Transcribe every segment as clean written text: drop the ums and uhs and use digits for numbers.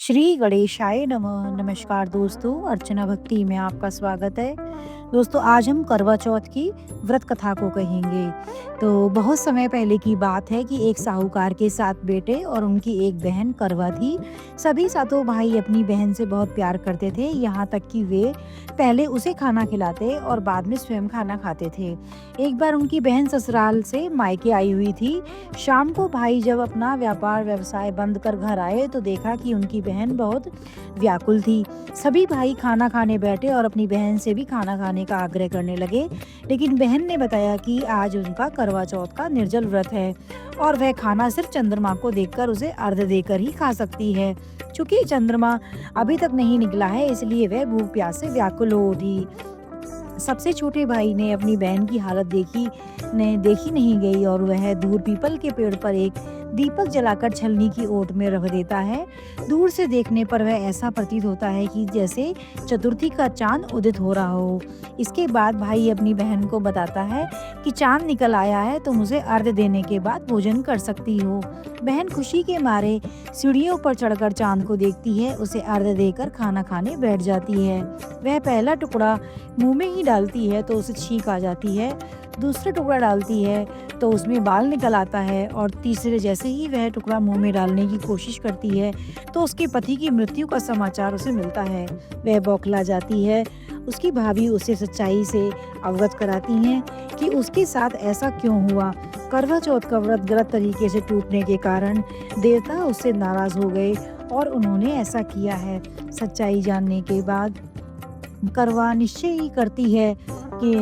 श्री गणेशाय नमः। नमस्कार दोस्तों, अर्चना भक्ति में आपका स्वागत है। दोस्तों, आज हम करवा चौथ की व्रत कथा को कहेंगे। तो बहुत समय पहले की बात है कि एक साहूकार के 7 बेटे और उनकी एक बहन करवा थी। सभी सातों भाई अपनी बहन से बहुत प्यार करते थे, यहाँ तक कि वे पहले उसे खाना खिलाते और बाद में स्वयं खाना खाते थे। एक बार उनकी बहन ससुराल से मायके आई हुई थी। शाम को भाई जब अपना व्यापार व्यवसाय बंद कर घर आए तो देखा कि उनकी बहन बहुत व्याकुल थी। सभी भाई खाना खाने बैठे और अपनी बहन से भी खाना खाने का आग्रह करने लगे, लेकिन बहन ने बताया कि आज उनका करवा चौथ का निर्जल व्रत है और वह खाना सिर्फ चंद्रमा को देखकर उसे अर्घ देकर ही खा सकती है। चूंकि चंद्रमा अभी तक नहीं निकला है, इसलिए वह भूख प्यास से व्याकुल हो उठी। सबसे छोटे भाई ने अपनी बहन की हालत देखी नहीं गई और वह दूर पीपल के पेड़ पर एक दीपक जलाकर छलनी की ओट में रख देता है। दूर से देखने पर वह ऐसा प्रतीत होता है कि जैसे चतुर्थी का चांद उदित हो रहा हो। इसके बाद भाई अपनी बहन को बताता है कि चांद निकल आया है, तुम उसे अर्घ देने के बाद भोजन कर सकती हो। बहन खुशी के मारे सीढ़ियों पर चढ़कर चांद को देखती है, उसे अर्घ देकर खाना खाने बैठ जाती है। वह पहला टुकड़ा मुंह में ही डालती है तो उसे छींक आ जाती है, दूसरा टुकड़ा डालती है तो उसमें बाल निकल आता है और तीसरे जैसे ही वह टुकड़ा मुंह में डालने की कोशिश करती है तो उसके पति की मृत्यु का समाचार उसे मिलता है। वह बौखला जाती है। उसकी भाभी उसे सच्चाई से अवगत कराती हैं कि उसके साथ ऐसा क्यों हुआ। करवा चौथ का व्रत गलत तरीके से टूटने के कारण देवता उससे नाराज हो गए और उन्होंने ऐसा किया है। सच्चाई जानने के बाद करवा निश्चय ही करती है कि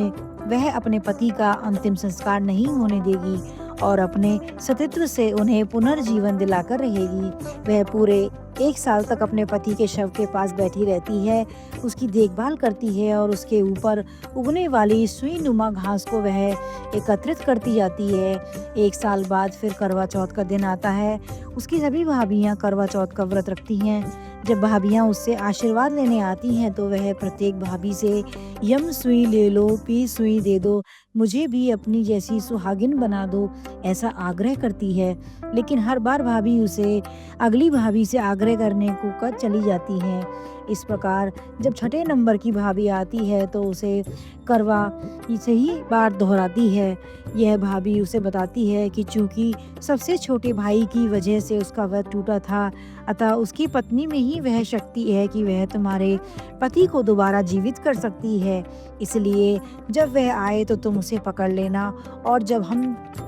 वह अपने पति का अंतिम संस्कार नहीं होने देगी और अपने सतीत्व से उन्हें पुनर्जीवन दिलाकर रहेगी। वह पूरे 1 साल तक अपने पति के शव के पास बैठी रहती है, उसकी देखभाल करती है और उसके ऊपर उगने वाली सुई नुमा घास को वह एकत्रित करती जाती है। 1 साल बाद फिर करवा चौथ का दिन आता है। उसकी सभी भाभियां करवा चौथ का व्रत रखती हैं। जब भाभियां उससे आशीर्वाद लेने आती हैं तो वह प्रत्येक भाभी से यम सुई ले लो, पी सुई दे दो, मुझे भी अपनी जैसी सुहागिन बना दो, ऐसा आग्रह करती है। लेकिन हर बार भाभी उसे अगली भाभी से आग्रह करने को कर चली जाती है। इस प्रकार जब छठे नंबर की भाभी आती है तो उसे करवा इसे ही बार दोहराती है। यह भाभी उसे बताती है कि चूंकि सबसे छोटे भाई की वजह से उसका व्रत टूटा था, अतः उसकी पत्नी में ही वह शक्ति है कि वह तुम्हारे पति को दोबारा जीवित कर सकती है। इसलिए जब वह आए तो तुम उसे पकड़ लेना और जब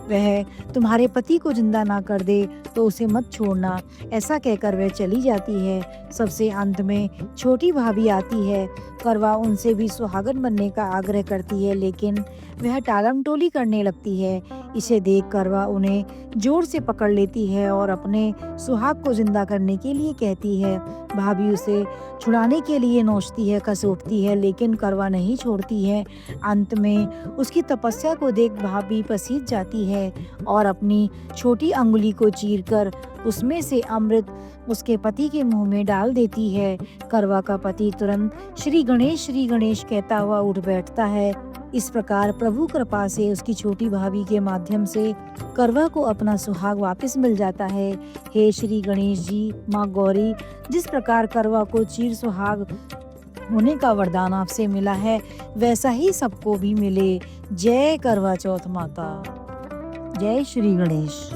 वह तुम्हारे पति को जिंदा ना कर दे तो उसे मत छोड़ना। ऐसा कहकर वह चली जाती है। सबसे अंत में छोटी भाभी आती है। करवा उनसे भी सुहागन बनने का आग्रह करती है, लेकिन वह टालमटोली करने लगती है। इसे देख करवा उन्हें जोर से पकड़ लेती है और अपने सुहाग को जिंदा करने के लिए कहती है। भाभी उसे छुड़ाने के लिए नोचती है, कसोटती है, लेकिन करवा नहीं छोड़ती है। अंत में उसकी तपस्या को देख भाभी पसीज जाती है और अपनी छोटी अंगुली को चीरकर उसमें से अमृत उसके पति के मुंह में डाल देती है। करवा का पति तुरंत श्री गणेश कहता हुआ उठ बैठता है। इस प्रकार प्रभु कृपा से उसकी छोटी भाभी के माध्यम से करवा को अपना सुहाग वापस मिल जाता है। हे श्री गणेश जी, माँ गौरी, जिस प्रकार करवा को चीर सुहाग होने का वरदान आपसे मिला है, वैसा ही सबको भी मिले। जय करवा चौथ माता। जय श्री गणेश।